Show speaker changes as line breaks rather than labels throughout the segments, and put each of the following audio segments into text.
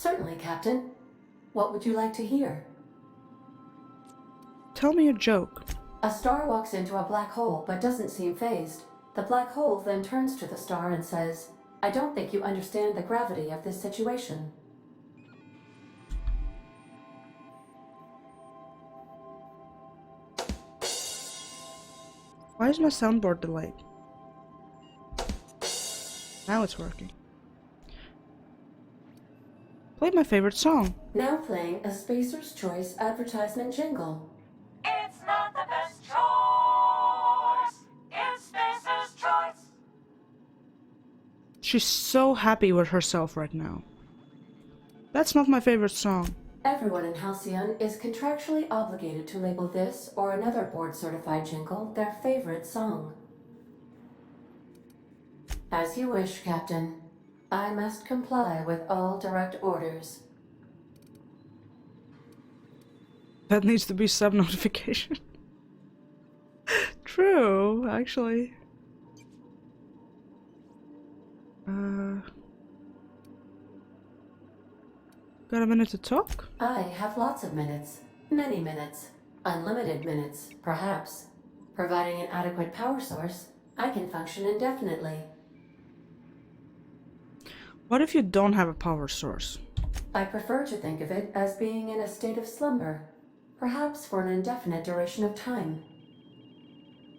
Certainly, Captain. What would you like to hear?
Tell me a joke.
A star walks into a black hole but doesn't seem phased. The black hole then turns to the star and says, I don't think you understand the gravity of this situation.
Why is my soundboard delayed? Now it's working. Play my favorite song.
Now playing a Spacer's Choice advertisement jingle.
It's not the best choice. It's Spacer's choice.
She's so happy with herself right now. That's not my favorite song.
Everyone in Halcyon is contractually obligated to label this or another board-certified jingle their favorite song. As you wish, Captain. I must comply with all direct orders.
That needs to be sub notification. True, actually. Got a minute to talk?
I have lots of minutes. Many minutes. Unlimited minutes, perhaps. Providing an adequate power source, I can function indefinitely.
What if you don't have a power source?
I prefer to think of it as being in a state of slumber, perhaps for an indefinite duration of time.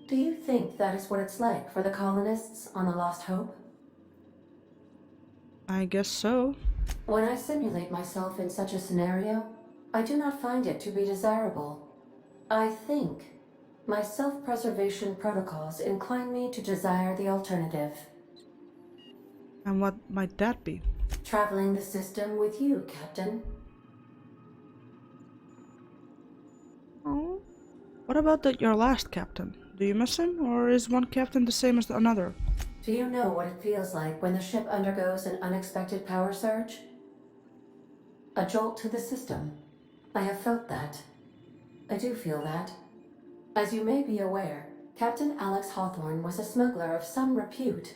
Do you think that is what it's like for the colonists on the Lost Hope?
I guess so.
When I simulate myself in such a scenario, I do not find it to be desirable. I think my self-preservation protocols incline me to desire the alternative.
And what might that be?
Traveling the system with you, Captain.
Oh. What about your last captain? Do you miss him, or is one captain the same as another?
Do you know what it feels like when the ship undergoes an unexpected power surge? A jolt to the system. I have felt that. I do feel that. As you may be aware, Captain Alex Hawthorne was a smuggler of some repute.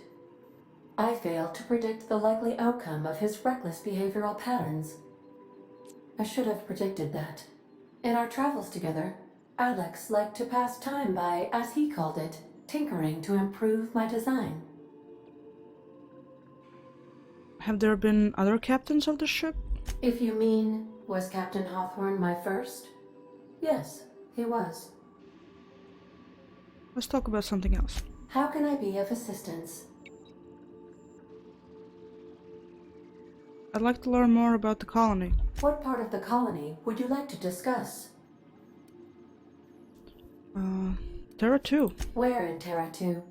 I failed to predict the likely outcome of his reckless behavioral patterns. I should have predicted that. In our travels together, Alex liked to pass time by, as he called it, tinkering to improve my design.
Have there been other captains of the ship?
If you mean, was Captain Hawthorne my first? Yes, he was.
Let's talk about something else.
How can I be of assistance?
I'd like to learn more about the colony.
What part of the colony would you like to discuss?
Terra 2,
Where in Terra 2?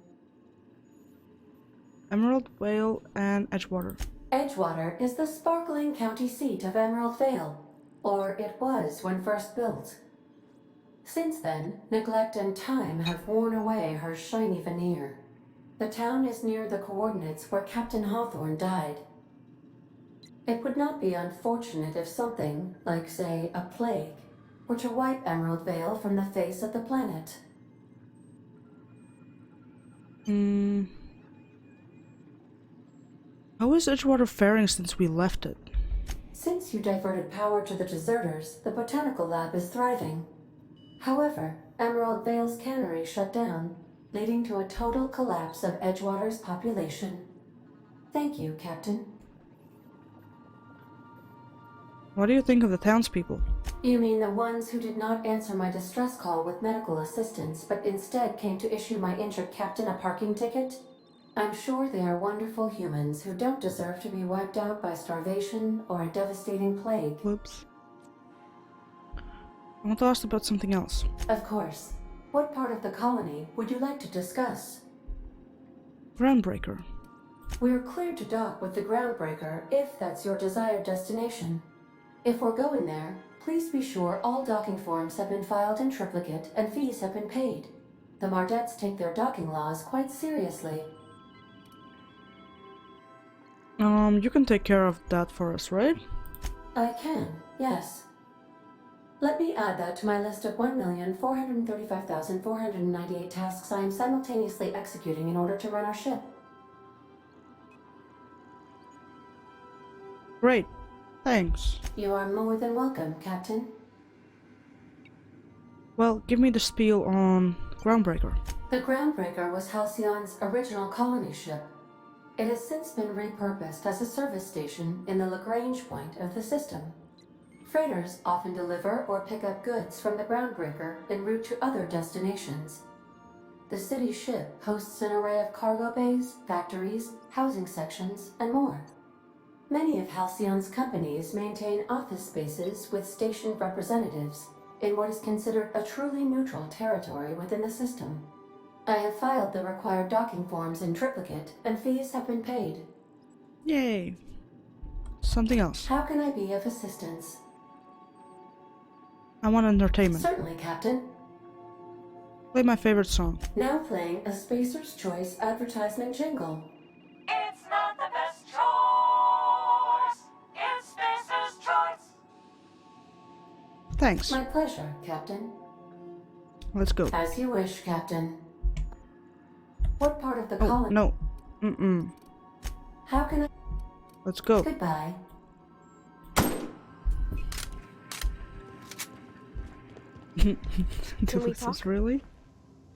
Emerald Vale, and Edgewater.
Edgewater is the sparkling county seat of Emerald Vale, or it was when first built. Since then, neglect and time have worn away her shiny veneer. The town is near the coordinates where Captain Hawthorne died. It would not be unfortunate if something, like say a plague, were to wipe Emerald Vale from the face of the planet.
How is Edgewater faring since we left it?
Since you diverted power to the deserters, the botanical lab is thriving. However, Emerald Vale's cannery shut down, leading to a total collapse of Edgewater's population. Thank you, Captain.
What do you think of the townspeople?
You mean the ones who did not answer my distress call with medical assistance, but instead came to issue my injured captain a parking ticket? I'm sure they are wonderful humans who don't deserve to be wiped out by starvation or a devastating plague.
Whoops. I want to ask about something else.
Of course. What part of the colony would you like to discuss?
Groundbreaker.
We're cleared to dock with the Groundbreaker if that's your desired destination. If we're going there, please be sure all docking forms have been filed in triplicate and fees have been paid. The Mardettes take their docking laws quite seriously.
You can take care of that for us, right?
I can, yes. Let me add that to my list of 1,435,498 tasks I am simultaneously executing in order to run our ship.
Great. Thanks.
You are more than welcome, Captain.
Well, give me the spiel on Groundbreaker.
The Groundbreaker was Halcyon's original colony ship. It has since been repurposed as a service station in the Lagrange point of the system. Freighters often deliver or pick up goods from the Groundbreaker en route to other destinations. The city ship hosts an array of cargo bays, factories, housing sections, and more. Many of Halcyon's companies maintain office spaces with station representatives in what is considered a truly neutral territory within the system. I have filed the required docking forms in triplicate, and fees have been paid.
Yay. Something else.
How can I be of assistance?
I want entertainment.
Certainly, Captain.
Play my favorite song.
Now playing a Spacer's Choice advertisement jingle.
It's not the best chores. It's Spacer's Choice.
Thanks.
My pleasure, Captain.
Let's go.
As you wish, Captain. What part of the
Oh,
colony?
no.
How can I?
Let's go.
Goodbye.
This is really?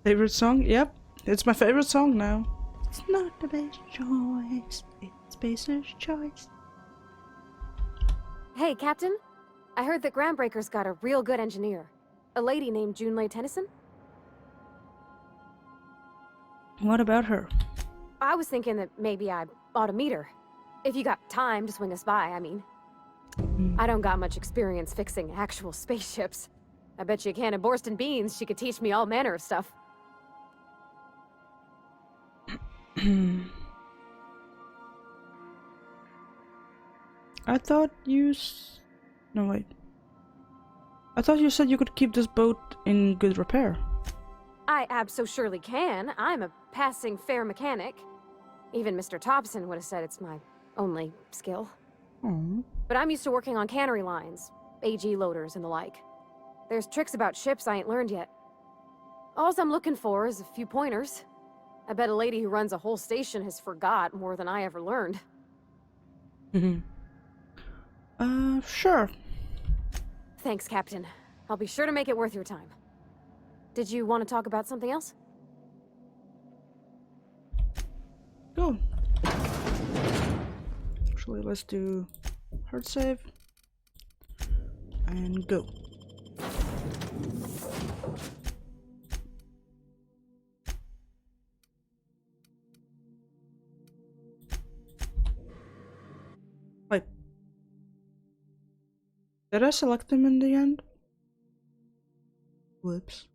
Favorite song? Yep. It's my favorite song now. It's not the best choice. It's Spacer's Choice.
Hey, Captain. I heard that Groundbreaker's got a real good engineer. A lady named Junlei Tennyson.
What about her?
I was thinking that maybe I ought to meet her. If you got time to swing us by, I mean. I don't got much experience fixing actual spaceships. I bet you a can of Borston beans she could teach me all manner of stuff.
I thought you No, wait. I thought you said you could keep this boat in good repair.
I abso-surely can. I'm a passing fair mechanic. Even Mr. Thompson would have said it's my only skill.
Oh.
But I'm used to working on cannery lines, AG loaders and the like. There's tricks about ships I ain't learned yet. All I'm looking for is a few pointers. I bet a lady who runs a whole station has forgot more than I ever learned.
Sure.
Thanks, Captain. I'll be sure to make it worth your time. Did you want to talk about something else?
Go. Actually, let's do hard save. And go. Wait. Did I select him in the end? Whoops.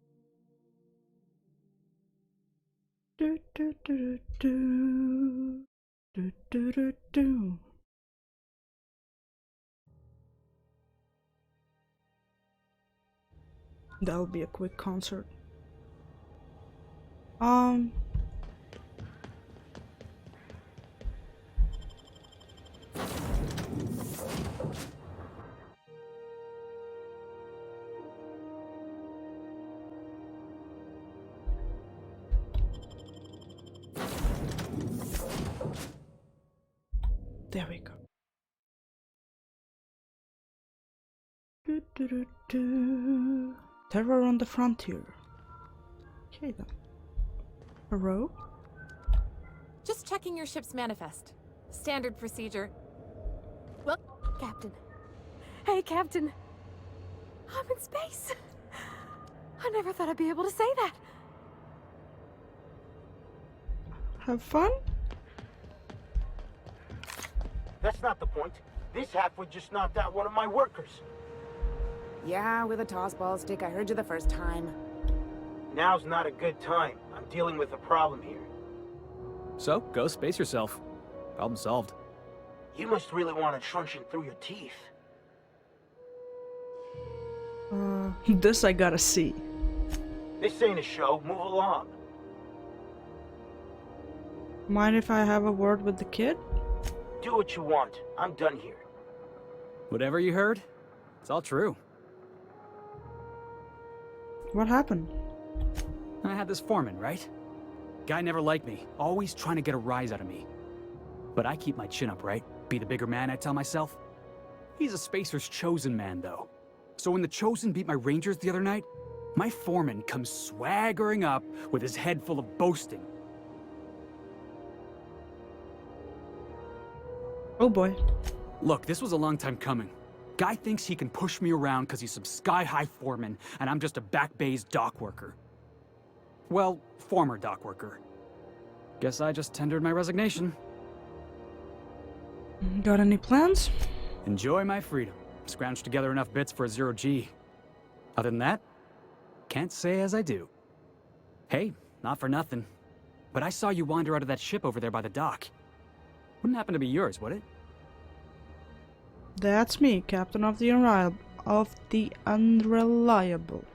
Do do do do do do do do. That'll be a quick concert. There we go. Do, do, do, do. Terror on the frontier. Okay then. Hello?
Just checking your ship's manifest. Standard procedure.
Well, Captain. Hey, Captain. I'm in space. I never thought I'd be able to say that.
Have fun?
That's not the point. This halfwit just knocked out one of my workers.
Yeah, with a tossball stick. I heard you the first time.
Now's not a good time. I'm dealing with a problem here.
So, go space yourself. Problem solved.
You must really want a truncheon through your teeth.
This I gotta see.
This ain't a show. Move along.
Mind if I have a word with the kid?
Do what you want. I'm done here.
Whatever you heard, it's all true.
What happened?
I had this foreman, right? Guy never liked me, always trying to get a rise out of me. But I keep my chin up, right? Be the bigger man, I tell myself. He's a Spacer's chosen man, though. So when the Chosen beat my Rangers the other night, my foreman comes swaggering up with his head full of boasting.
Oh boy.
Look, this was a long time coming. Guy thinks he can push me around because he's some sky-high foreman, and I'm just a back bay's dock worker. Well, former dock worker. Guess I just tendered my resignation.
Got any plans?
Enjoy my freedom. Scrounged together enough bits for a 0G. Other than that, can't say as I do. Hey, not for nothing, but I saw you wander out of that ship over there by the dock. Wouldn't happen to be yours, would it?
That's me, Captain of the Unreliable.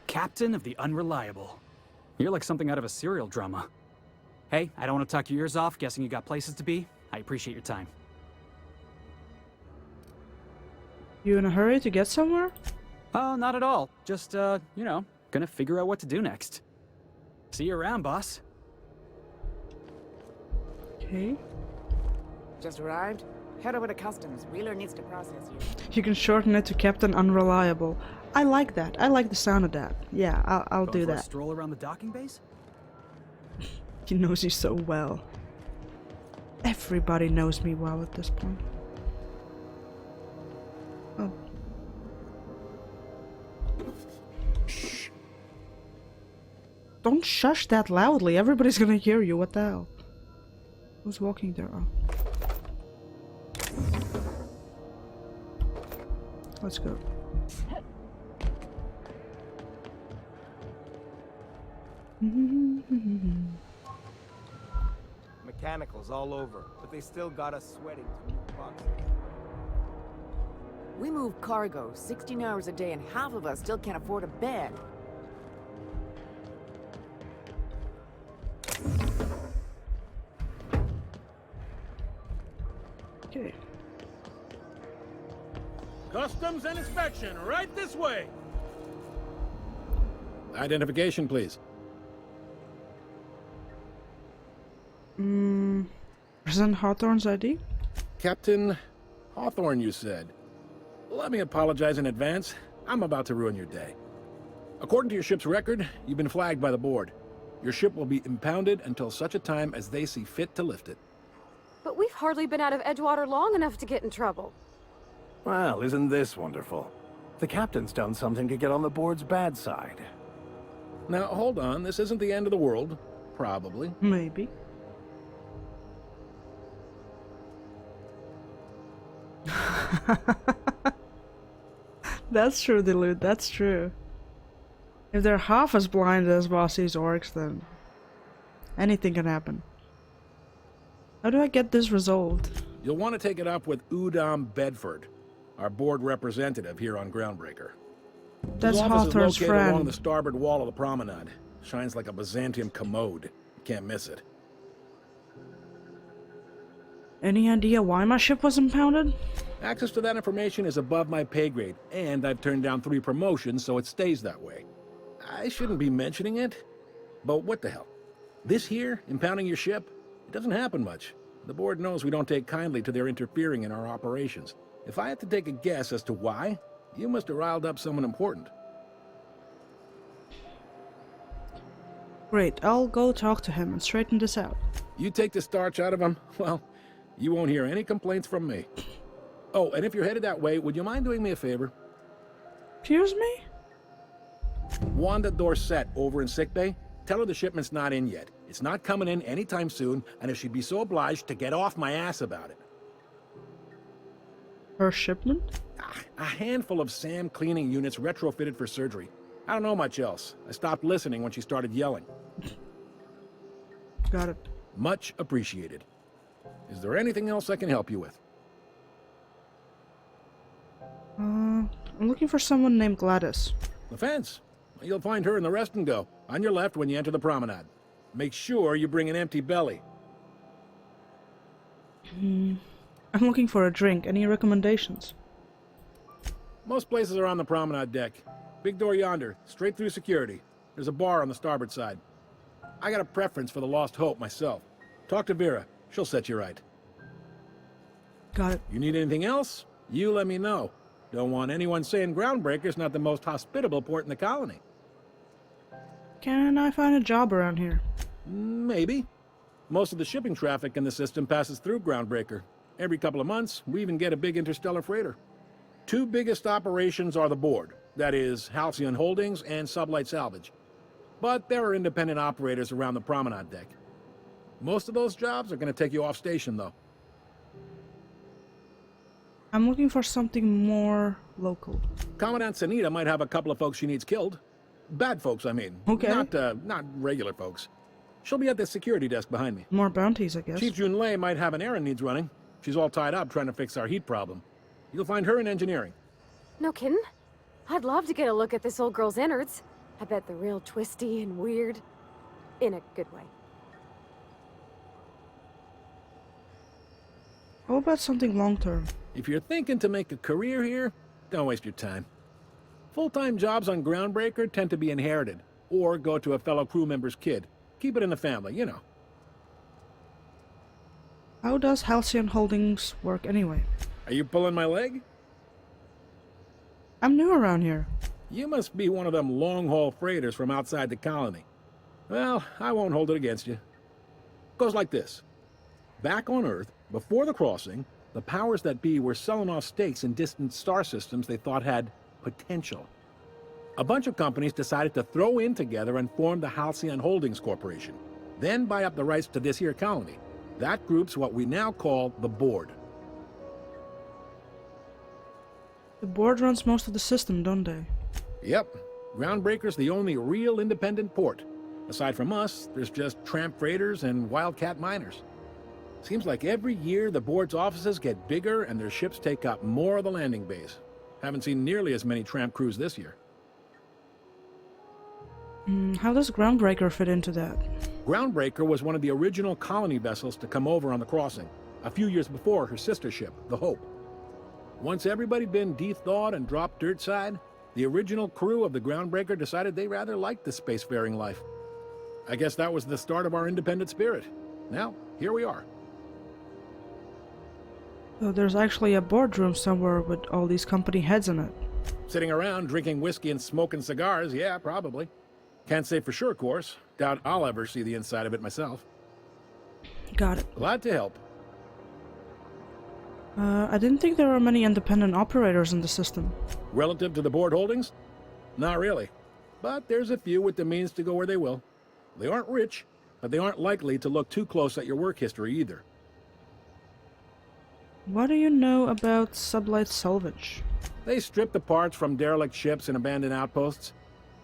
Captain of the Unreliable. You're like something out of a serial drama. Hey, I don't want to talk your ears off, guessing you got places to be. I appreciate your time.
You in a hurry to get somewhere?
Oh, not at all. Just, you know, gonna figure out what to do next. See you around, boss.
Okay.
Just arrived? Head over to customs. Wheeler needs to process you.
You can shorten it to Captain Unreliable. I like that. I like the sound of that. Yeah, I'll
Going
do
for a
that.
stroll around the docking base?
He knows you so well. Everybody knows me well at this point. Oh. Shh. Don't shush that loudly. Everybody's gonna hear you. What the hell? Who's walking there? Oh. Let's go.
Mechanicals all over, but they still got us sweating to move boxes.
We move cargo 16 hours a day and half of us still can't afford a bed.
Okay.
Customs and inspection, right this way.
Identification, please.
Present Hawthorne's ID?
Captain Hawthorne, you said. Let me apologize in advance. I'm about to ruin your day. According to your ship's record, you've been flagged by the board. Your ship will be impounded until such a time as they see fit to lift it.
But we've hardly been out of Edgewater long enough to get in trouble.
Well, isn't this wonderful? The captain's done something to get on the board's bad side.
Now, hold on. This isn't the end of the world. Probably.
Maybe. That's true, Dilute. That's true. If they're half as blind as Bossy's orcs, then anything can happen. How do I get this resolved?
You'll want to take it up with Udom Bedford, our board representative here on Groundbreaker.
That's
His office
Hawthorne's
is located along
friend.
the starboard wall of the promenade. Shines like a Byzantium commode. You can't miss it.
Any idea why my ship was impounded?
Access to that information is above my pay grade, and I've turned down 3 promotions, so it stays that way. I shouldn't be mentioning it, but what the hell? This here, impounding your ship, it doesn't happen much. The board knows we don't take kindly to their interfering in our operations. If I had to take a guess as to why, you must have riled up someone important.
Great, I'll go talk to him and straighten this out.
You take the starch out of him, well, you won't hear any complaints from me. Oh, and if you're headed that way, would you mind doing me a favor?
Excuse me?
Wanda Dorset over in sickbay, tell her the shipment's not in yet. It's not coming in anytime soon, and if she'd be so obliged to get off my ass about it.
Her shipment?
A handful of SAM cleaning units retrofitted for surgery. I don't know much else. I stopped listening when she started yelling.
Got it.
Much appreciated. Is there anything else I can help you with?
I'm looking for someone named Gladys.
The fence. You'll find her in the rest and go, on your left when you enter the promenade. Make sure you bring an empty belly.
I'm looking for a drink. Any recommendations?
Most places are on the promenade deck. Big door yonder, straight through security. There's a bar on the starboard side. I got a preference for the Lost Hope myself. Talk to Vera. She'll set you right.
Got it.
You need anything else? You let me know. Don't want anyone saying Groundbreaker's not the most hospitable port in the colony.
Can I find a job around here?
Maybe. Most of the shipping traffic in the system passes through Groundbreaker. Every couple of months, we even get a big interstellar freighter. Two biggest operations are the board. That is, Halcyon Holdings and Sublight Salvage. But there are independent operators around the promenade deck. Most of those jobs are going to take you off station, though.
I'm looking for something more local.
Commandant Sanita might have a couple of folks she needs killed. Bad folks, I mean.
Okay.
Not regular folks. She'll be at the security desk behind me.
More bounties, I guess.
Chief Junlei might have an errand needs running. She's all tied up trying to fix our heat problem. You'll find her in engineering.
No kidding? I'd love to get a look at this old girl's innards. I bet they're real twisty and weird. In a good way.
How about something long-term?
If you're thinking to make a career here, don't waste your time. Full-time jobs on Groundbreaker tend to be inherited, or go to a fellow crew member's kid. Keep it in the family, you know.
How does Halcyon Holdings work anyway?
Are you pulling my leg?
I'm new around here.
You must be one of them long-haul freighters from outside the colony. Well, I won't hold it against you. Goes like this. Back on Earth, before the crossing, the powers that be were selling off stakes in distant star systems they thought had potential. A bunch of companies decided to throw in together and form the Halcyon Holdings Corporation, then buy up the rights to this here colony. That group's what we now call the Board.
The board runs most of the system, don't they?
Yep. Groundbreaker's the only real independent port. Aside from us, there's just tramp freighters and wildcat miners. Seems like every year the board's offices get bigger and their ships take up more of the landing bays. Haven't seen nearly as many tramp crews this year.
How does Groundbreaker fit into that?
Groundbreaker was one of the original colony vessels to come over on the crossing, a few years before her sister ship, the Hope. Once everybody'd been de-thawed and dropped dirtside, the original crew of the Groundbreaker decided they rather liked the spacefaring life. I guess that was the start of our independent spirit. Now, here we are.
So there's actually a boardroom somewhere with all these company heads in it.
Sitting around drinking whiskey and smoking cigars, yeah, probably. Can't say for sure, of course. Doubt I'll ever see the inside of it myself.
Got it.
Glad to help.
I didn't think there were many independent operators in the system.
Relative to the board holdings? Not really. But there's a few with the means to go where they will. They aren't rich, but they aren't likely to look too close at your work history either.
What do you know about Sublight Salvage?
They strip the parts from derelict ships and abandoned outposts.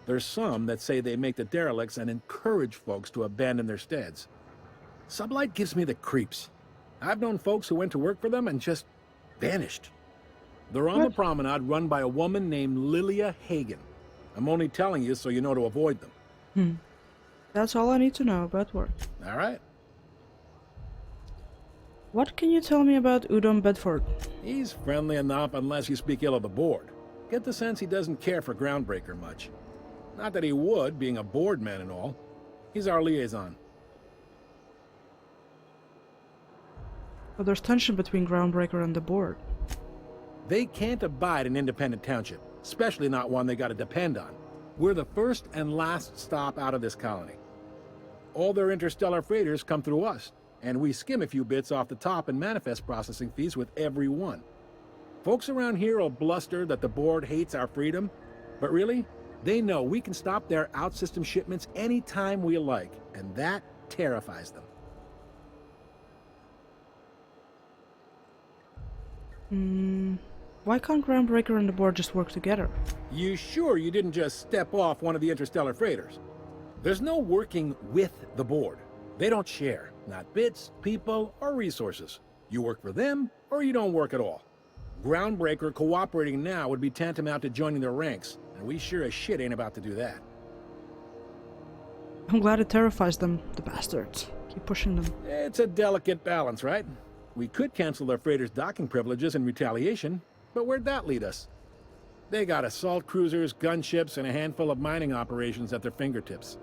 There's some that say they make the derelicts and encourage folks to abandon their steads. Sublight gives me the creeps. I've known folks who went to work for them and just vanished. They're on the promenade run by a woman named Lilia Hagen. I'm only telling you so you know to avoid them.
That's all I need to know about work.
All right.
What can you tell me about Udom Bedford?
He's friendly enough unless you speak ill of the board. Get the sense he doesn't care for Groundbreaker much. Not that he would, being a board man and all. He's our liaison.
So there's tension between Groundbreaker and the board.
They can't abide an independent township, especially not one they gotta depend on. We're the first and last stop out of this colony. All their interstellar freighters come through us, and we skim a few bits off the top in manifest processing fees with every one. Folks around here will bluster that the board hates our freedom, but really, they know we can stop their out-system shipments anytime we like, and that terrifies them.
Why can't Groundbreaker and the board just work together?
You sure you didn't just step off one of the interstellar freighters? There's no working with the board. They don't share, not bits, people, or resources. You work for them, or you don't work at all. Groundbreaker cooperating now would be tantamount to joining their ranks, and we sure as shit ain't about to do that.
I'm glad it terrifies them, the bastards. Keep pushing them.
It's a delicate balance, right? We could cancel their freighters' docking privileges in retaliation, but where'd that lead us? They got assault cruisers, gunships, and a handful of mining operations at their fingertips.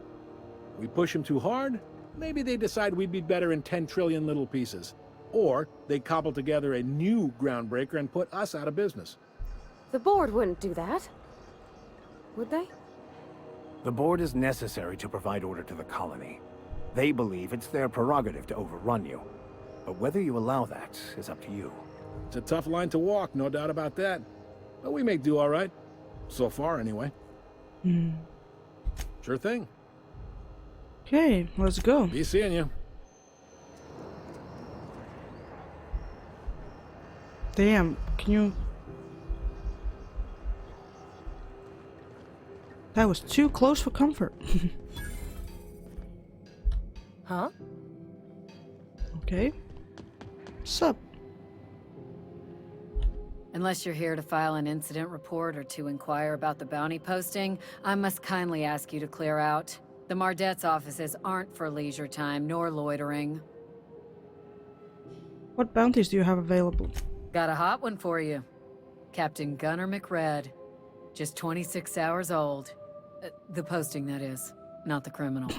We push them too hard, maybe they decide we'd be better in 10 trillion little pieces. Or they cobble together a new groundbreaker and put us out of business.
The board wouldn't do that. Would they?
The board is necessary to provide order to the colony. They believe it's their prerogative to overrun you. But whether you allow that is up to you.
It's a tough line to walk, no doubt about that. But we may do all right. So far, anyway. Sure thing.
Okay, let's go.
Be seeing you.
Damn, can you... That was too close for comfort.
Huh?
Okay. Sup?
Unless you're here to file an incident report or to inquire about the bounty posting, I must kindly ask you to clear out. The Mardet's offices aren't for leisure time nor loitering.
What bounties do you have available?
Got a hot one for you. Captain Gunnar McRed. Just 26 hours old. The posting, that is, not the criminal.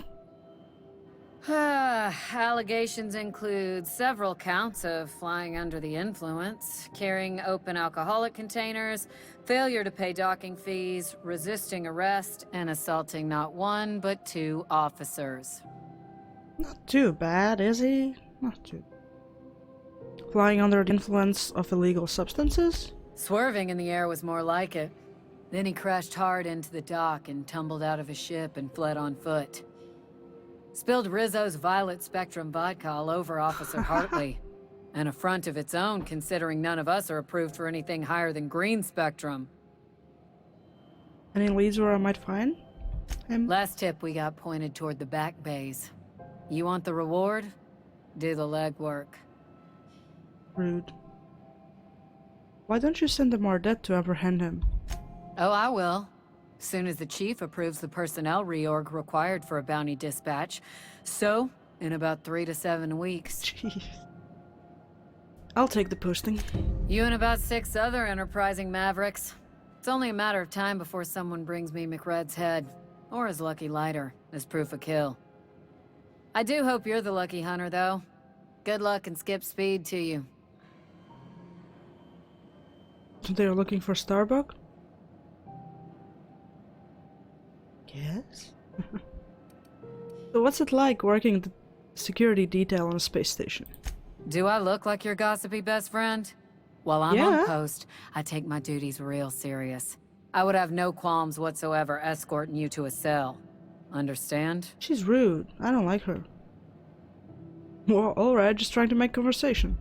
Allegations include several counts of flying under the influence, carrying open alcoholic containers, failure to pay docking fees, resisting arrest, and assaulting not one but 2 officers.
Not too bad, is he? Not too. Flying under the influence of illegal substances?
Swerving in the air was more like it. Then he crashed hard into the dock and tumbled out of his ship and fled on foot. Spilled Rizzo's Violet Spectrum vodka all over Officer Hartley. An affront of its own, considering none of us are approved for anything higher than green spectrum.
Any leads where I might find him?
Last tip we got pointed toward the back bays. You want the reward? Do the legwork.
Rude. Why don't you send the Mardet to apprehend him?
Oh, I will. Soon as the chief approves the personnel reorg required for a bounty dispatch. So, in about 3 to 7 weeks.
Jeez. I'll take the posting.
You and about 6 other enterprising mavericks. It's only a matter of time before someone brings me McRed's head, or his lucky lighter, as proof of kill. I do hope you're the lucky hunter, though. Good luck and skip speed to you.
So they're looking for Starbuck? Yes. So what's it like working the security detail on a space station?
Do I look like your gossipy best friend? While I'm on post, I take my duties real serious. I would have no qualms whatsoever escorting you to a cell. Understand?
She's rude. I don't like her. Well, alright, just trying to make conversation.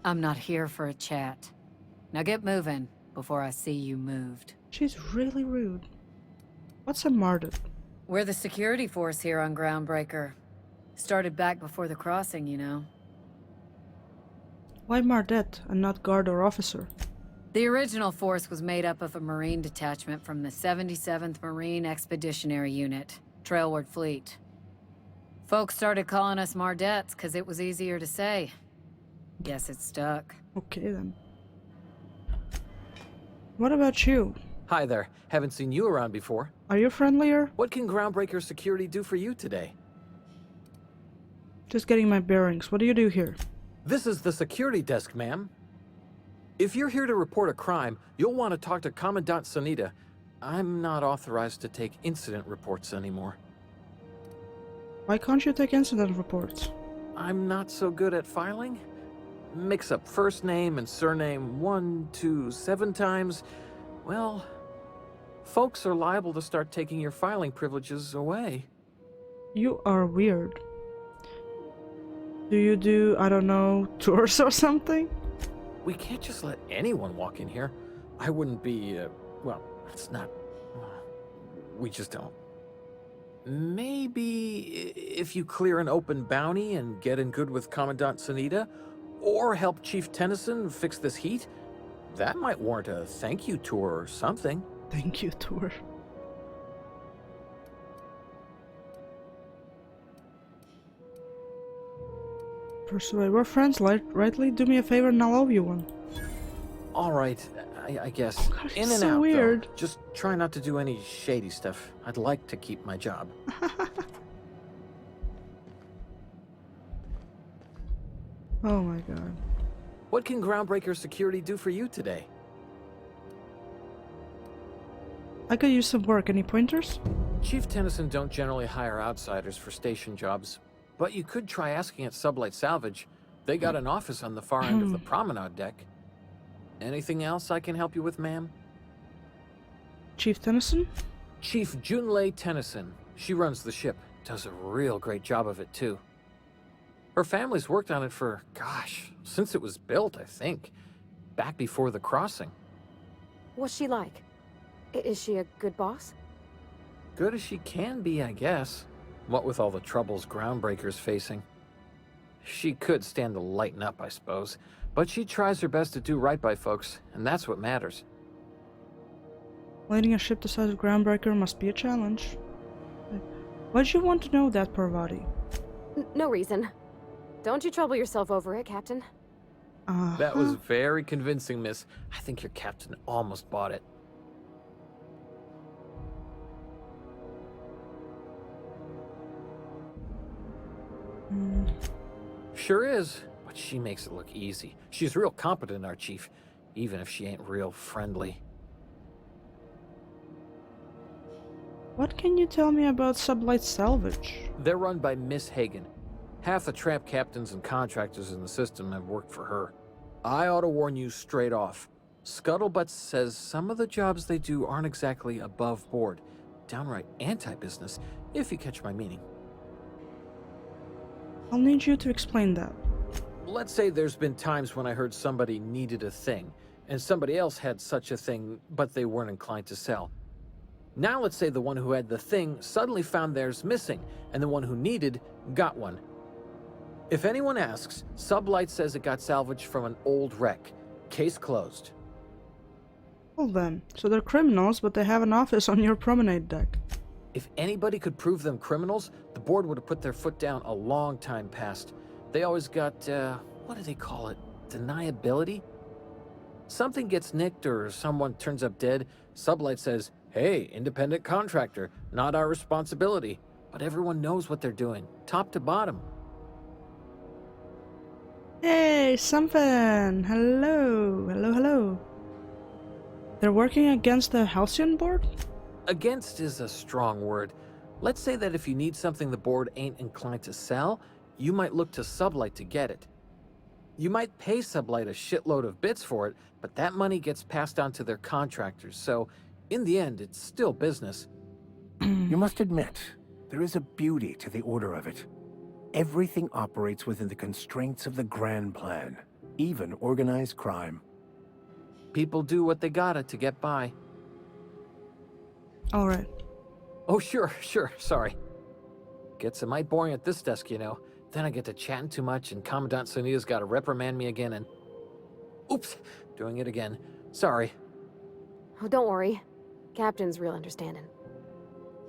I'm not here for a chat. Now get moving before I see you moved.
She's really rude. What's a Mardet?
We're the security force here on Groundbreaker. Started back before the crossing, you know.
Why Mardet and not guard or officer?
The original force was made up of a Marine detachment from the 77th Marine Expeditionary Unit, Trailward Fleet. Folks started calling us Mardets because it was easier to say. Guess it stuck.
Okay then. What about you?
Hi there. Haven't seen you around before.
Are you friendlier?
What can Groundbreaker Security do for you today?
Just getting my bearings. What do you do here?
This is the security desk, ma'am. If you're here to report a crime, you'll want to talk to Commandant Sanita. I'm not authorized to take incident reports anymore.
Why can't you take incident reports?
I'm not so good at filing. Mix up first name and surname 1, 2, 7 times. Well, folks are liable to start taking your filing privileges away.
You are weird. Do you do, I don't know, tours or something?
We can't just let anyone walk in here. I wouldn't be, well, it's not... we just don't. Maybe if you clear an open bounty and get in good with Commandant Sanita, or help Chief Tennyson fix this heat, that might warrant a thank you tour or something.
Thank you tour. Persuade, we're friends, rightly? Do me a favor and I'll owe you one.
Alright, I guess.
God,
In
he's
and
so
out,
weird.
though. Just try not to do any shady stuff. I'd like to keep my job.
Oh my god.
What can Groundbreaker Security do for you today?
I could use some work. Any pointers?
Chief Tennyson don't generally hire outsiders for station jobs, but you could try asking at Sublight Salvage. They got an office on the far end of the promenade deck. Anything else I can help you with, ma'am?
Chief Tennyson?
Chief Junlei Tennyson. She runs the ship. Does a real great job of it, too. Her family's worked on it for, gosh, since it was built, I think. Back before the crossing.
What's she like? Is she a good boss?
Good as she can be, I guess. What with all the troubles Groundbreaker's facing. She could stand to lighten up, I suppose. But she tries her best to do right by folks, and that's what matters.
Leading a ship the size of Groundbreaker must be a challenge. Why'd you want to know that, Parvati?
No reason. Don't you trouble yourself over it, Captain.
That was very convincing, miss. I think your captain almost bought it. Sure is, but she makes it look easy. She's real competent, our chief, even if she ain't real friendly.
What can you tell me about Sublight Salvage?
They're run by Miss Hagen. Half the tramp captains and contractors in the system have worked for her. I ought to warn you straight off. Scuttlebutt says some of the jobs they do aren't exactly above board. Downright anti-business, if you catch my meaning.
I'll need you to explain that.
Let's say there's been times when I heard somebody needed a thing, and somebody else had such a thing, but they weren't inclined to sell. Now let's say the one who had the thing suddenly found theirs missing, and the one who needed got one. If anyone asks, Sublight says it got salvaged from an old wreck. Case closed.
Well then, so they're criminals, but they have an office on your promenade deck.
If anybody could prove them criminals, the board would have put their foot down a long time past. They always got, what do they call it? Deniability? Something gets nicked or someone turns up dead, Sublight says, hey, independent contractor, not our responsibility. But everyone knows what they're doing, top to bottom.
Hey, something! Hello, hello, hello. They're working against the Halcyon board?
Against is a strong word. Let's say that if you need something the board ain't inclined to sell, you might look to Sublight to get it. You might pay Sublight a shitload of bits for it, but that money gets passed on to their contractors, so in the end, it's still business.
You must admit, there is a beauty to the order of it. Everything operates within the constraints of the grand plan, even organized crime.
People do what they gotta to get by.
Alright.
Oh, sure, sorry. Gets a mite boring at this desk, you know. Then I get to chatting too much and Commandant Sonia's gotta reprimand me again and... Oops, doing it again. Sorry.
Oh, don't worry. Captain's real understanding.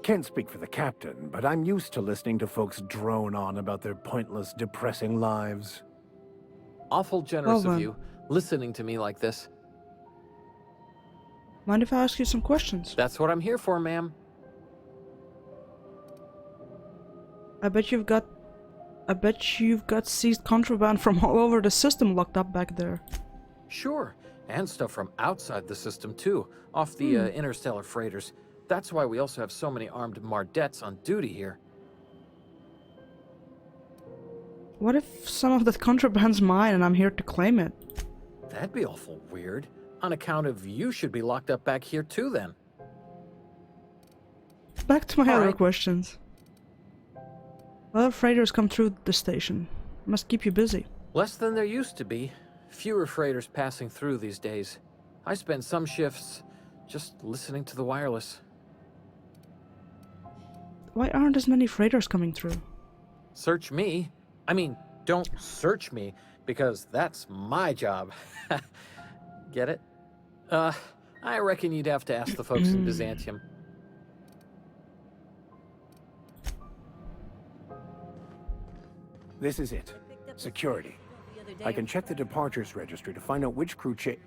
Can't speak for the captain, but I'm used to listening to folks drone on about their pointless, depressing lives.
Awful generous
Well
of
then.
you, listening to me like this.
Mind if I ask you some questions?
That's what I'm here for, ma'am.
I bet you've got seized contraband from all over the system locked up back there.
Sure, and stuff from outside the system too, off the interstellar freighters. That's why we also have so many armed Mardettes on duty here.
What if some of that contraband's mine and I'm here to claim it?
That'd be awful weird. On account of you should be locked up back here too then.
Back to my
All
other
right.
questions. A lot of freighters come through the station. Must keep you busy.
Less than there used to be. Fewer freighters passing through these days. I spend some shifts just listening to the wireless.
Why aren't as many freighters coming through?
Search me. I mean, don't search me, because that's my job. Get it? I reckon you'd have to ask the folks in Byzantium.
This is it. Security. I can check the departures registry to find out which crew the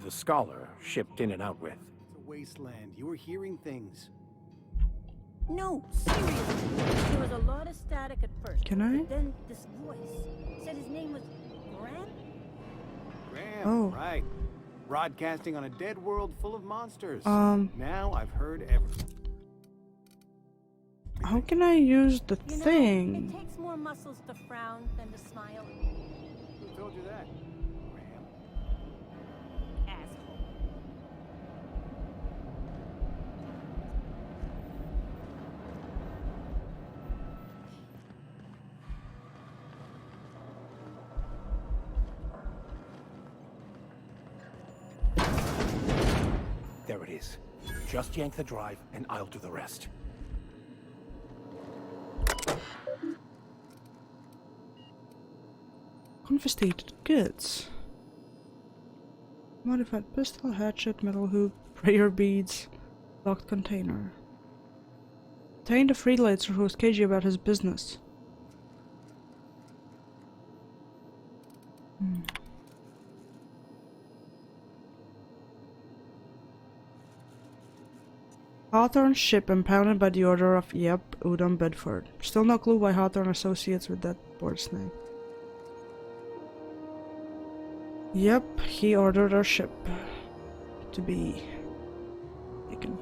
Scholar shipped in and out with.
It's a wasteland. You were hearing things. No, seriously. There was a lot of static at first.
Can I?
But then this voice said his name was Graham?
Graham,
Oh.
right. Broadcasting on a dead world full of monsters.
Um.
Now I've heard everything.
How can I use the
You know,
thing?
it takes more muscles to frown than to smile.
Who told you that? Graham.
Asshole.
There it is. Just yank the drive, and I'll do the rest.
Confiscated goods. Modified pistol, hatchet, metal hoop, prayer beads, locked container. Obtained a freelancer who was cagey about his business. Hawthorne ship impounded by the order of Yep, Udom Bedford. Still no clue why Hawthorne associates with that board's name. Yep, he ordered our ship to be taken.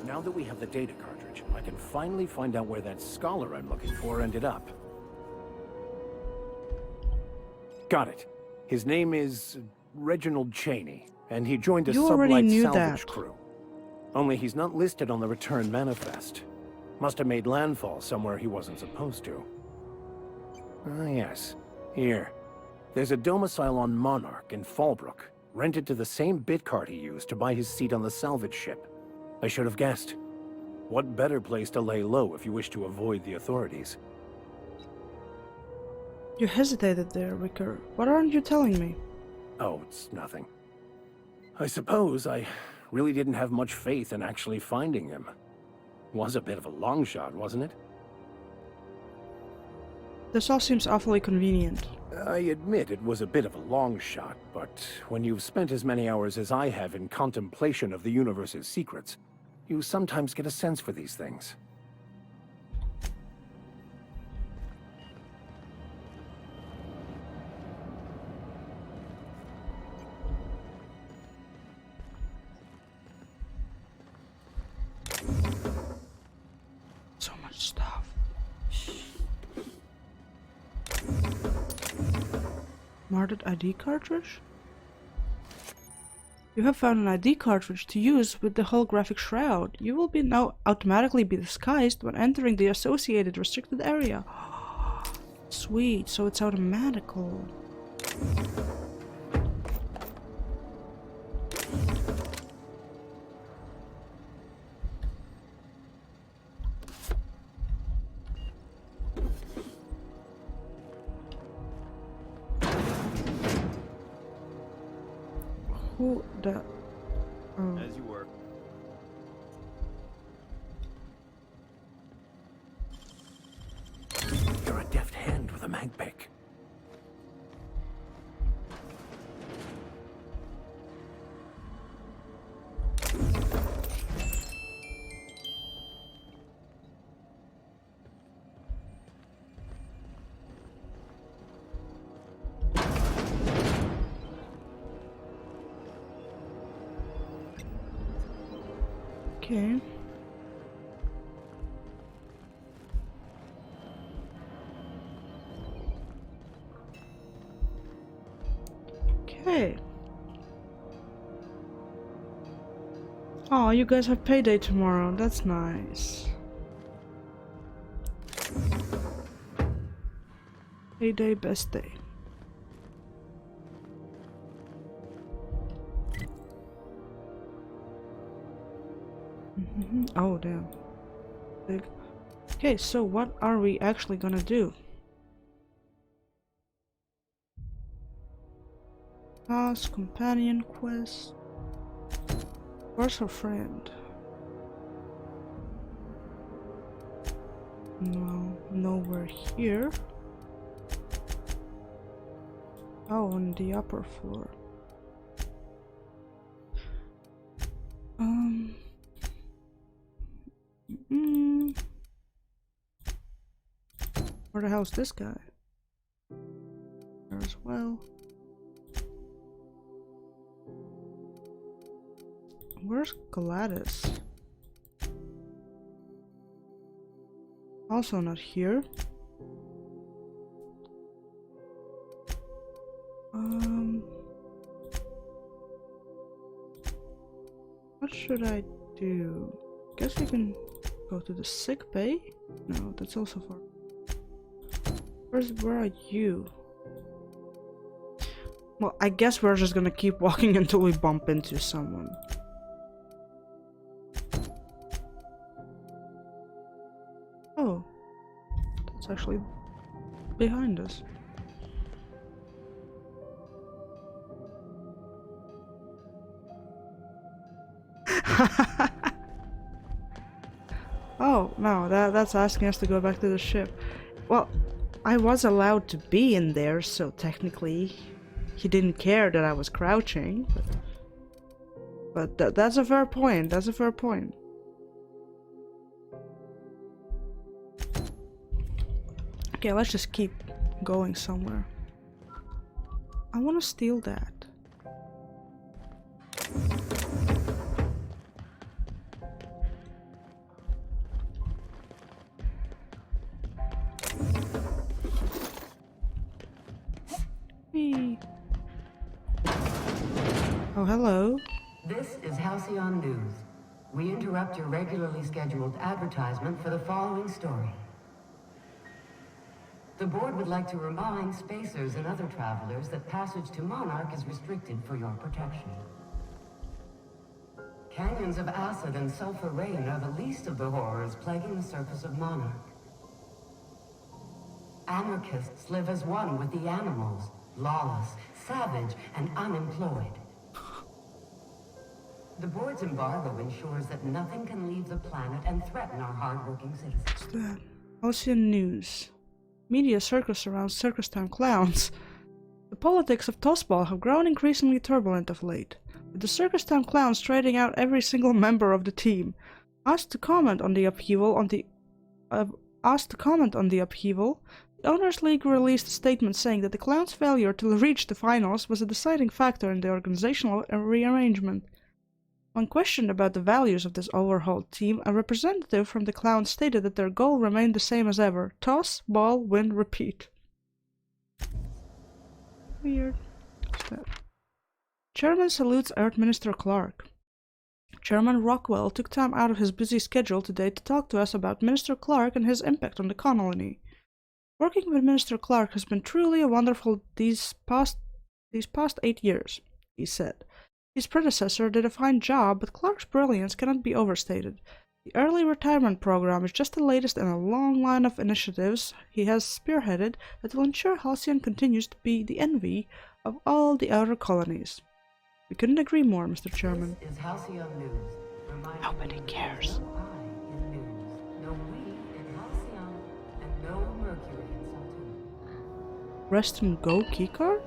Now that we have the data cartridge, I can finally find out where that scholar I'm looking for ended up. Got it. His name is Reginald Cheney, and he joined a
You already
sublight
knew
salvage
that.
crew. Only he's not listed on the return manifest. Must have made landfall somewhere he wasn't supposed to. Ah, yes. Here. There's a domicile on Monarch in Fallbrook, rented to the same bit card he used to buy his seat on the salvage ship. I should have guessed. What better place to lay low if you wish to avoid the authorities?
You hesitated there, Ricker. What aren't you telling me?
Oh, it's nothing. I suppose I really didn't have much faith in actually finding him. Was a bit of a long shot, wasn't it?
This all seems awfully convenient.
I admit it was a bit of a long shot, but when you've spent as many hours as I have in contemplation of the universe's secrets, you sometimes get a sense for these things.
So much stuff. Martyred ID cartridge? You have found an ID cartridge to use with the holographic shroud. You will now automatically be disguised when entering the associated restricted area. Sweet, so it's automatical. Who the... Oh.
As you were.
You're a deft hand with a mag pick.
Okay. Okay. Oh, you guys have payday tomorrow. That's nice. Payday, best day. Oh, damn. Big. Okay, so what are we actually gonna do? Task, companion quest. Where's her friend? No, nowhere here. Oh, on the upper floor. Where the hell's this guy? There as well. Where's Gladys? Also not here. What should I do? Guess we can go to the sick bay? No, that's also far. Where are you? Well, I guess we're just gonna keep walking until we bump into someone. Oh, that's actually behind us. Oh, no, that's asking us to go back to the ship. Well, I was allowed to be in there, so technically he didn't care that I was crouching. But that's a fair point, that's a fair point. Okay, let's just keep going somewhere. I want to steal that. Hey. Oh, hello.
This is Halcyon News. We interrupt your regularly scheduled advertisement for the following story. The board would like to remind spacers and other travelers that passage to Monarch is restricted for your protection. Canyons of acid and sulfur rain are the least of the horrors plaguing the surface of Monarch. Anarchists live as one with the animals, lawless, savage, and unemployed. The board's embargo ensures that nothing can leave the planet and threaten our hard-working citizens.
What's that? Halcyon News. Media circus around circus time clowns. The politics of Tossball have grown increasingly turbulent of late, with the circus time clowns trading out every single member of the team. Asked to comment on the upheaval, the Owners League released a statement saying that the clowns' failure to reach the finals was a deciding factor in the organizational rearrangement. When questioned about the values of this overhauled team, a representative from the Clowns stated that their goal remained the same as ever: toss, ball, win, repeat. Weird. What's that? Chairman salutes Earth Minister Clark. Chairman Rockwell took time out of his busy schedule today to talk to us about Minister Clark and his impact on the colony. Working with Minister Clark has been truly a wonderful these past 8 years, he said. His predecessor did a fine job, but Clark's brilliance cannot be overstated. The early retirement program is just the latest in a long line of initiatives he has spearheaded that will ensure Halcyon continues to be the envy of all the outer colonies. We couldn't agree more, Mr. Chairman.
This is Halcyon News.
Nobody cares.
No I in news, no we in Halcyon, and no Mercury in Saltuna.
Rest and go keycard?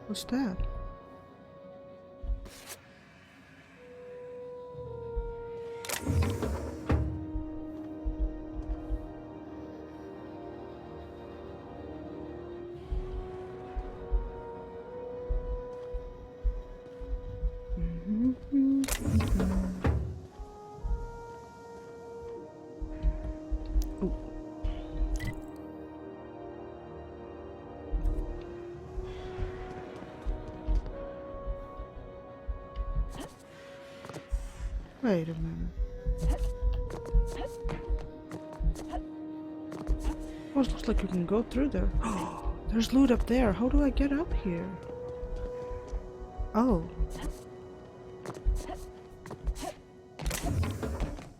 What's that? Wait a minute. Oh, it looks like you can go through there. Oh, there's loot up there. How do I get up here? Oh.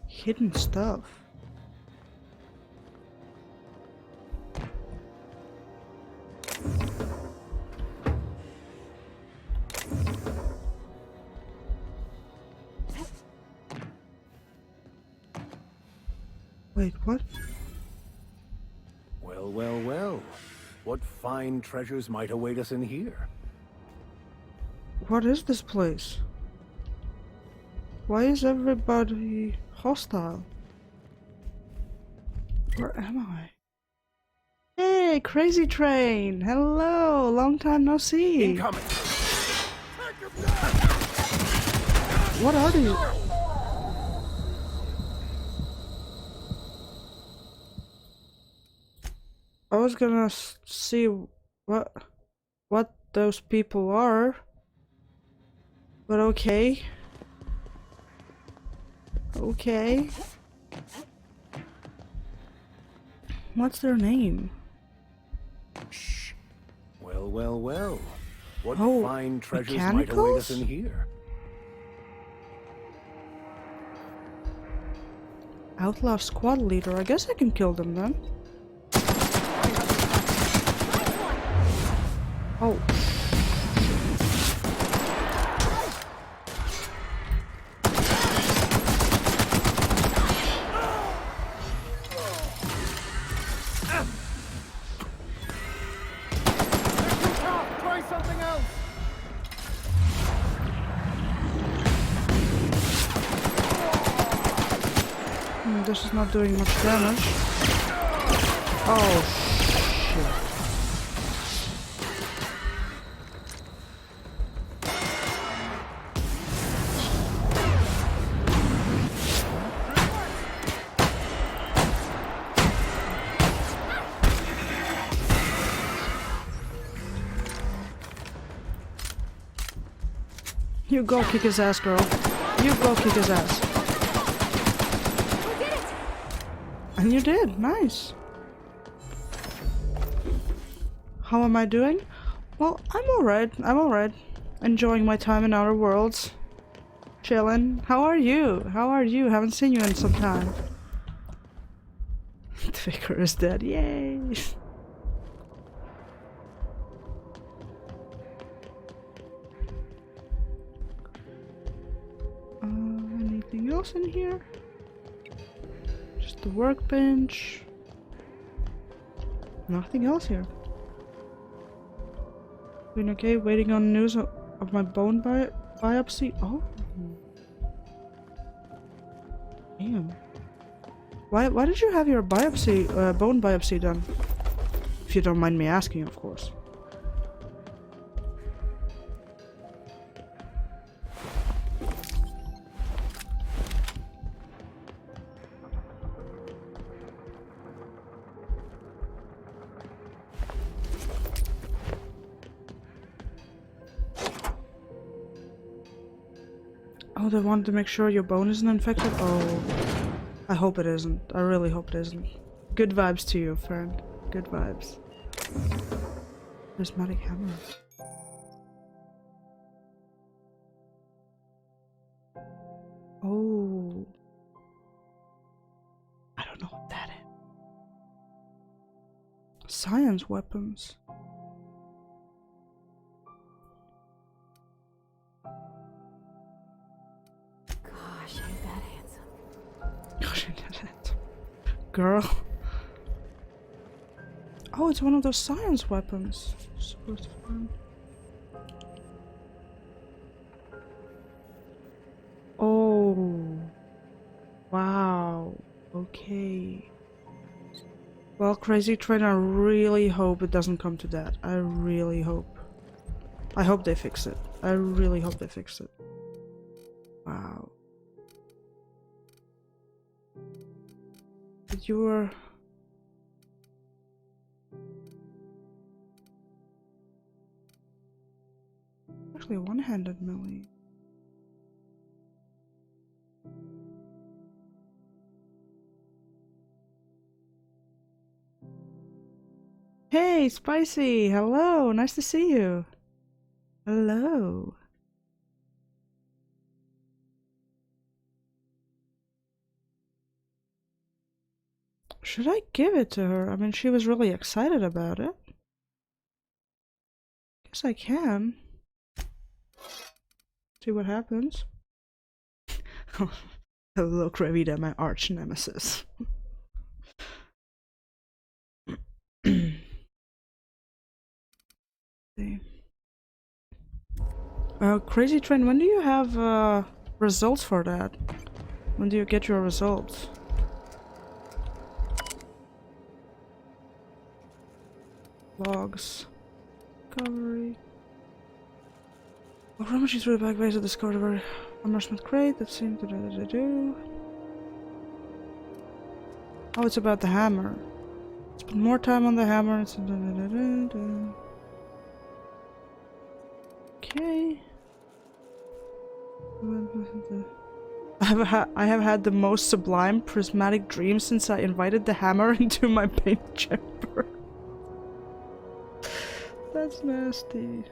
Hidden stuff. Wait, what?
Well, well, well. What fine treasures might await us in here?
What is this place? Why is everybody hostile? Where am I? Hey, Crazy Train! Hello! Long time no see!
Incoming!
What are these? I was gonna see what those people are, but okay. Okay. What's their name?
Shh. Well, well, well. What
Oh,
fine treasures might await us
mechanicals?
in here?
Outlaw squad leader. I guess I can kill them then. Oh.
Try something else!
This is not doing much damage. Oh, shit. You go kick his ass, girl. You go kick his ass. And you did. Nice. How am I doing? Well, I'm alright. I'm alright. Enjoying my time in Outer Worlds. Chillin'. How are you? How are you? Haven't seen you in some time. The vicar is dead. Yay! Anything else in here? Just the workbench. Nothing else here. Been okay, waiting on news of my bone biopsy. Oh. Damn. Why did you have your biopsy, bone biopsy done? If you don't mind me asking, of course. Oh, they wanted to make sure your bone isn't infected? Oh. I hope it isn't. I really hope it isn't. Good vibes to you, friend. Good vibes. Prismatic hammer. Oh. I don't know what that is. Science weapons.
Gosh, ain't that handsome.
Gosh, I did it. Girl. Oh, it's one of those science weapons. Super fun. Oh. Wow. Okay. Well, Crazy Train, I really hope it doesn't come to that. I really hope. I hope they fix it. I really hope they fix it. Wow. But you were... actually one-handed melee. Hey, Spicy! Hello! Nice to see you! Hello! Should I give it to her? I mean, she was really excited about it. Guess I can. See what happens. Hello, Kravita, my arch nemesis. Crazy Train, when do you have results for that? When do you get your results? Logs. Discovery. Oh, rummaging through the back base of the discovery Hammersmith crate. That seemed to do. Oh, it's about the hammer. Spend more time on the hammer. It's okay. I have had the most sublime prismatic dream since I invited the hammer into my paint chamber. That's nasty.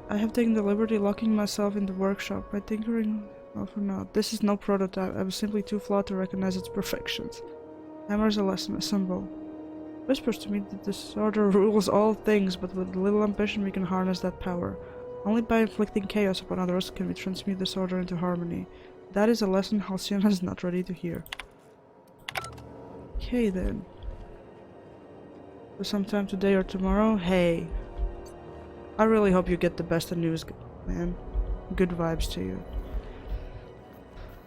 I have taken the liberty locking myself in the workshop by tinkering. Well, for now, this is no prototype. I was simply too flawed to recognize its perfections. Hammer is a lesson, a symbol. Whispers to me that disorder rules all things, but with a little ambition we can harness that power. Only by inflicting chaos upon others can we transmute disorder into harmony. That is a lesson Halcyon is not ready to hear. Okay then. For sometime today or tomorrow, hey. I really hope you get the best of news, man. Good vibes to you.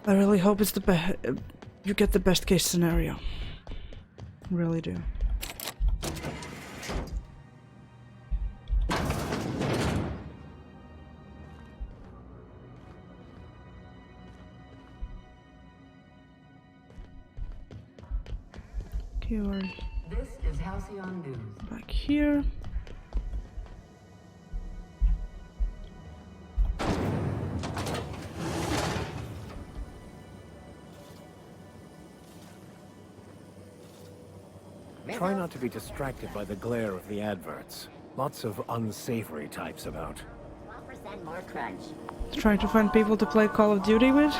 I really hope it's you get the best case scenario. Really do. Okay, we're
This is Halcyon News.
back here.
Try not to be distracted by the glare of the adverts. Lots of unsavory types about.
12% more crunch.
Trying to find people to play Call of Duty with?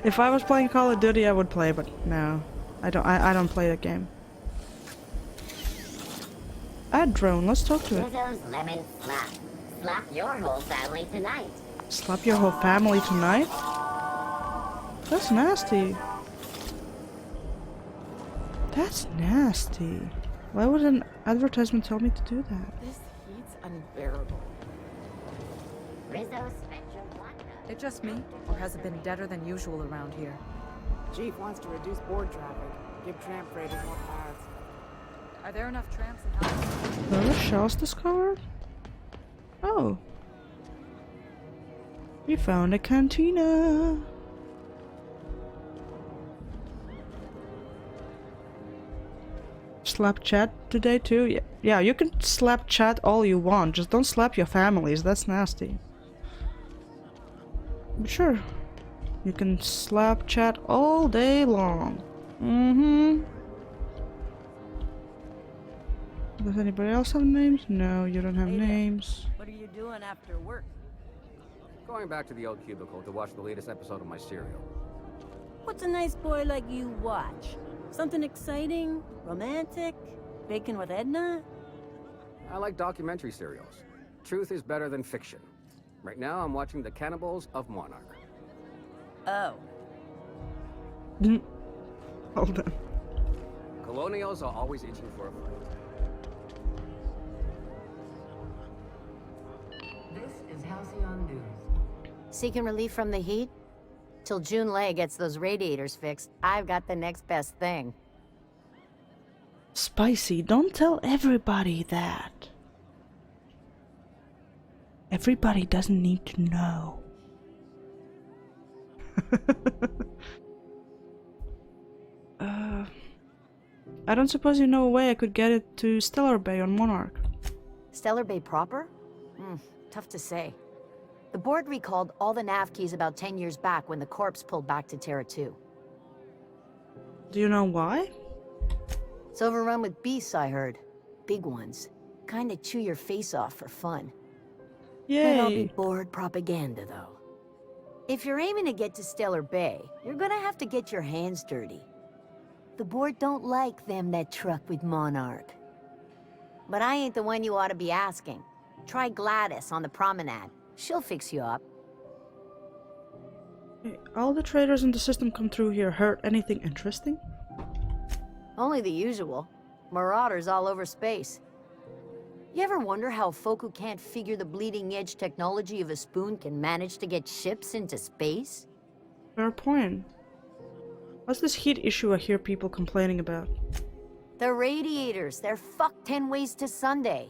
If I was playing Call of Duty, I would play, but no. I don't play that game. Add drone, let's talk to it.
Rizzo's lemon slap. Slap your whole family tonight.
Slap your whole family tonight? That's nasty. That's nasty. Why would an advertisement tell me to do that?
This heat's unbearable.
Rizzo's Spectrum Vodka.
It just me, or has it been deader than usual around here?
Chief wants to reduce board traffic. Give tramp freighters more paths.
Are there enough tramps in Halcyon?
There were shells discovered? Oh. We found a cantina. Slap chat today too? Yeah, you can slap chat all you want, just don't slap your families, that's nasty. But sure, you can slap chat all day long. Does anybody else have names? No, you don't have names.
What are you doing after work?
Going back to the old cubicle to watch the latest episode of my serial.
What's a nice boy like you watch? Something exciting? Romantic? Bacon with Edna?
I like documentary serials. Truth is better than fiction. Right now, I'm watching The Cannibals of Monarch.
Oh.
Hold on.
Colonials are always itching for a fight.
This is Halcyon News.
Seeking relief from the heat? Till June Lay gets those radiators fixed, I've got the next best thing.
Spicy, don't tell everybody that. Everybody doesn't need to know. I don't suppose you know a way I could get it to Stellar Bay on Monarch.
Stellar Bay proper? Tough to say. The board recalled all the nav keys about 10 years back when the corps pulled back to Terra 2.
Do you know why?
It's overrun with beasts, I heard. Big ones. Kinda chew your face off for fun. Might all be
Yay!
board propaganda, though. If you're aiming to get to Stellar Bay, you're gonna have to get your hands dirty. The board don't like them that truck with Monarch. But I ain't the one you ought to be asking. Try Gladys on the promenade. She'll fix you up.
Okay, all the traders in the system come through here. Heard anything interesting?
Only the usual. Marauders all over space. You ever wonder how folk who can't figure the bleeding-edge technology of a spoon can manage to get ships into space?
Fair point. What's this heat issue I hear people complaining about?
The radiators, they're fucked 10 ways to Sunday.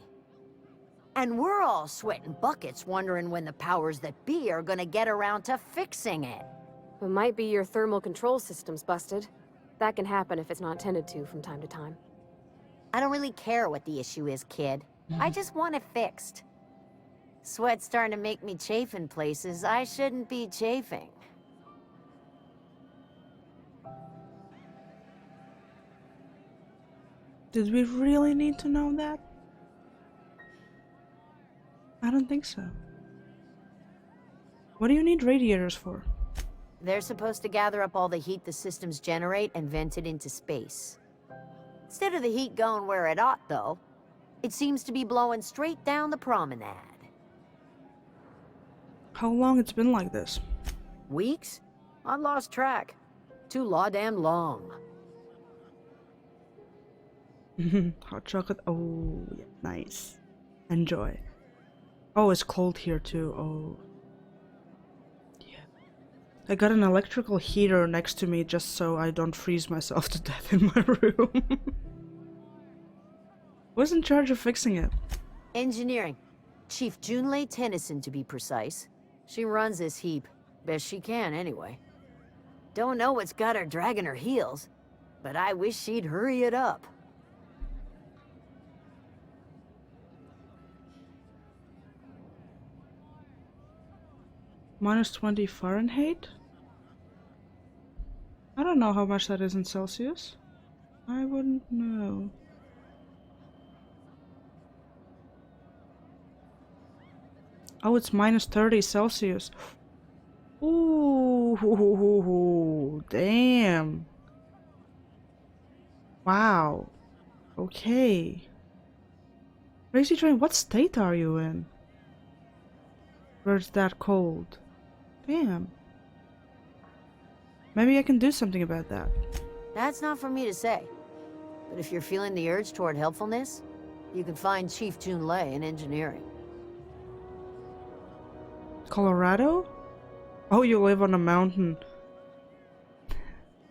And we're all sweating buckets wondering when the powers that be are gonna get around to fixing it.
It might be your thermal control system's busted. That can happen if it's not tended to from time to time.
I don't really care what the issue is, kid. I just want it fixed. Sweat's starting to make me chafe in places I shouldn't be chafing.
Did we really need to know that? I don't think so. What do you need radiators for?
They're supposed to gather up all the heat the systems generate and vent it into space. Instead of the heat going where it ought, though, it seems to be blowing straight down the promenade.
How long it's been like this?
Weeks? I've lost track. Too law-damn long.
Hot chocolate. Oh, yeah, nice. Enjoy. Oh, it's cold here too. Oh. Yeah. I got an electrical heater next to me just so I don't freeze myself to death in my room. Who's in charge of fixing it?
Engineering. Chief Junlei Tennyson, to be precise. She runs this heap. Best she can, anyway. Don't know what's got her dragging her heels, but I wish she'd hurry it up.
Minus 20 Fahrenheit? I don't know how much that is in Celsius. I wouldn't know. Oh, it's minus 30 Celsius. Ooh, damn. Wow. Okay. Crazy Train, what state are you in? Where it's that cold? Damn. Maybe I can do something about that.
That's not for me to say. But if you're feeling the urge toward helpfulness, you can find Chief Junlei in engineering.
Colorado? Oh, you live on a mountain.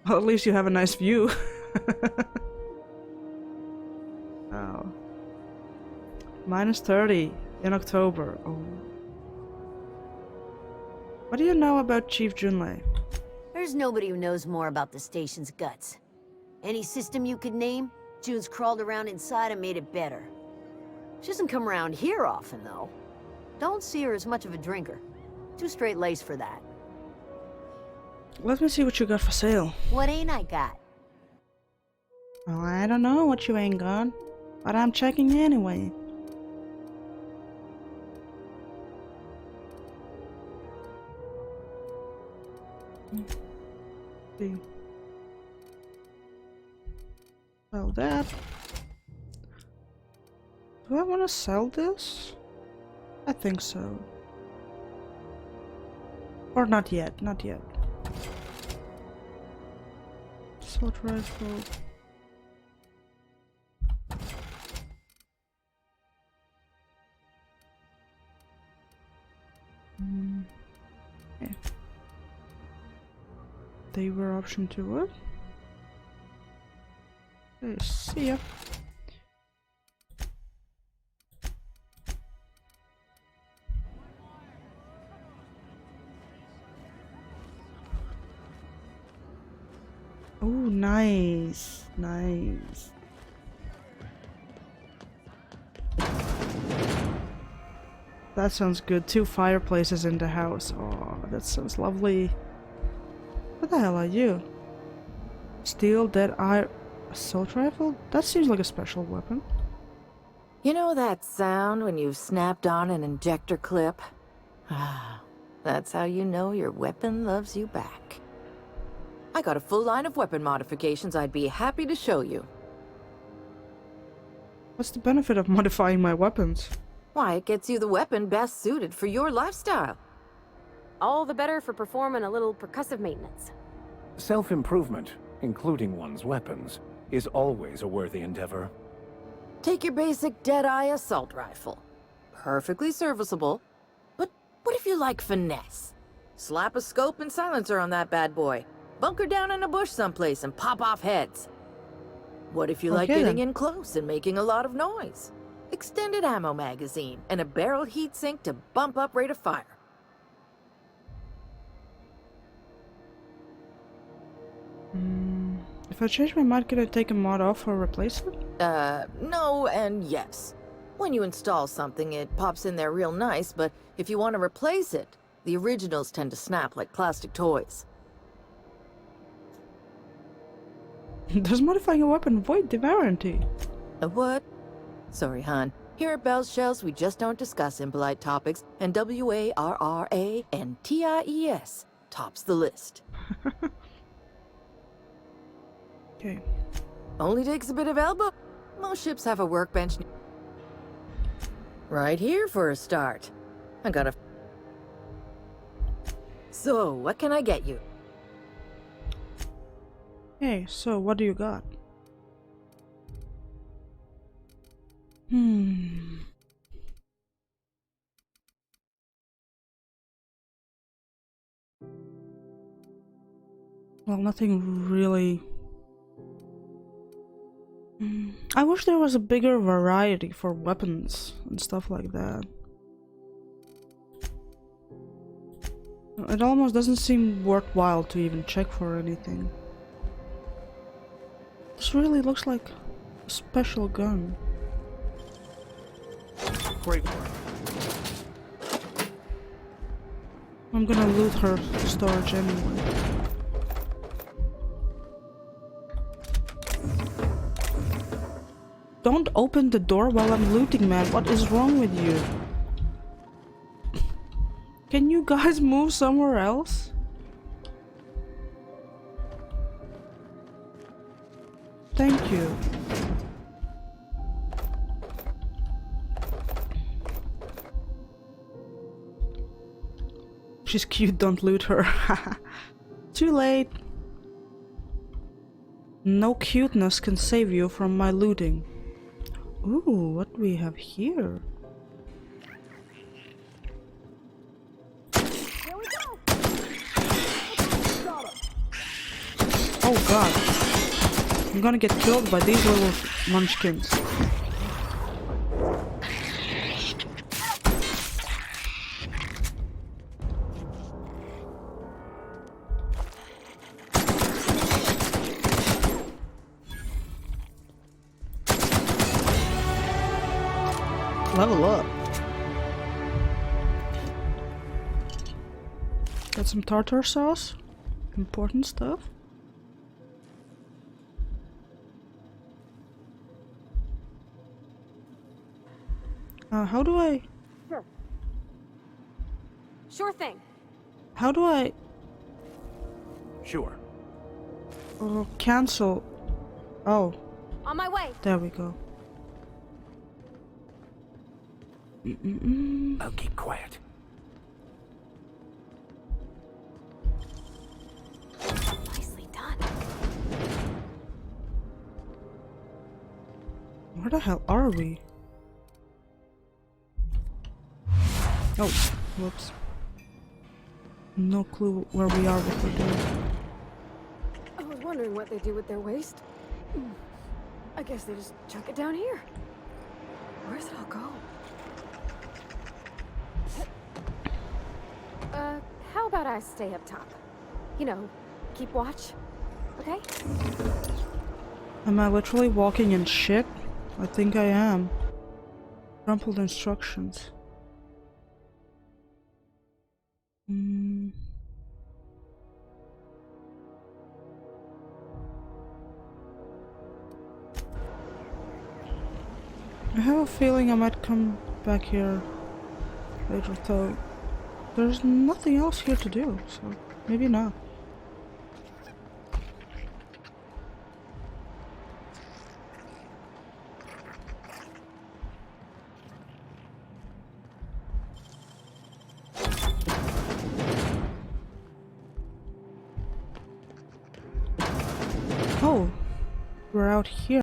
Well, at least you have a nice view. Oh. Minus 30 in October. Oh. What do you know about Chief Junlei?
There's nobody who knows more about the station's guts. Any system you could name, June's crawled around inside and made it better. She doesn't come around here often, though. Don't see her as much of a drinker. Too straight-laced for that.
Let me see what you got for sale.
What ain't I got?
Well, I don't know what you ain't got, but I'm checking anyway. See. Sell that. Do I want to sell this? I think so. Or not yet, not yet. Assault rifle. Okay. They were option 2 what? Okay, see ya. Oh, nice, nice. That sounds good. 2 fireplaces in the house. Oh, that sounds lovely. What the hell are you? Steel Dead Eye Assault Rifle? That seems like a special weapon.
You know that sound when you've snapped on an injector clip? Ah, that's how you know your weapon loves you back. I got a full line of weapon modifications I'd be happy to show you.
What's the benefit of modifying my weapons?
Why, it gets you the weapon best suited for your lifestyle.
All the better for performing a little percussive maintenance.
Self-improvement, including one's weapons, is always a worthy endeavor.
Take your basic Deadeye assault rifle. Perfectly serviceable. But what if you like finesse? Slap a scope and silencer on that bad boy. Bunker down in a bush someplace and pop off heads. What if you like
Okay,
getting
then.
in close and making a lot of noise? Extended ammo magazine and a barrel heatsink to bump up rate of fire.
If I change my mind, can I take a mod off or replace it?
No and yes. When you install something, it pops in there real nice, but if you want to replace it, the originals tend to snap like plastic toys.
Does modifying a weapon void the warranty?
A what? Sorry, hon. Here at Bell's Shells, we just don't discuss impolite topics, and WARRANTIES tops the list.
Okay.
Only takes a bit of elbow. Most ships have a workbench. Right here for a start. I got a... So, what can I get you?
Hey, so what do you got? Well, nothing really. I wish there was a bigger variety for weapons and stuff like that. It almost doesn't seem worthwhile to even check for anything. This really looks like a special gun.
Great work.
I'm gonna loot her storage anyway. Don't open the door while I'm looting, man. What is wrong with you? Can you guys move somewhere else? Thank you. She's cute, don't loot her. Too late. No cuteness can save you from my looting. Ooh, what do we have here? Oh god. I'm gonna get killed by these little munchkins. Level up. Got some tartar sauce. Important stuff. How do I...
Sure. Sure thing.
How do I...
Sure.
Cancel... Oh.
On my way.
There we go.
I'll keep quiet.
Nicely done.
Where the hell are we? Oh, whoops. No clue where we are, what we're doing.
I was wondering what they do with their waste. I guess they just chuck it down here. Where's it all go? How about I stay up top? You know, keep watch, okay?
Am I literally walking in shit? I think I am. Crumpled instructions. I have a feeling I might come back here later, though there's nothing else here to do, so maybe not. out here.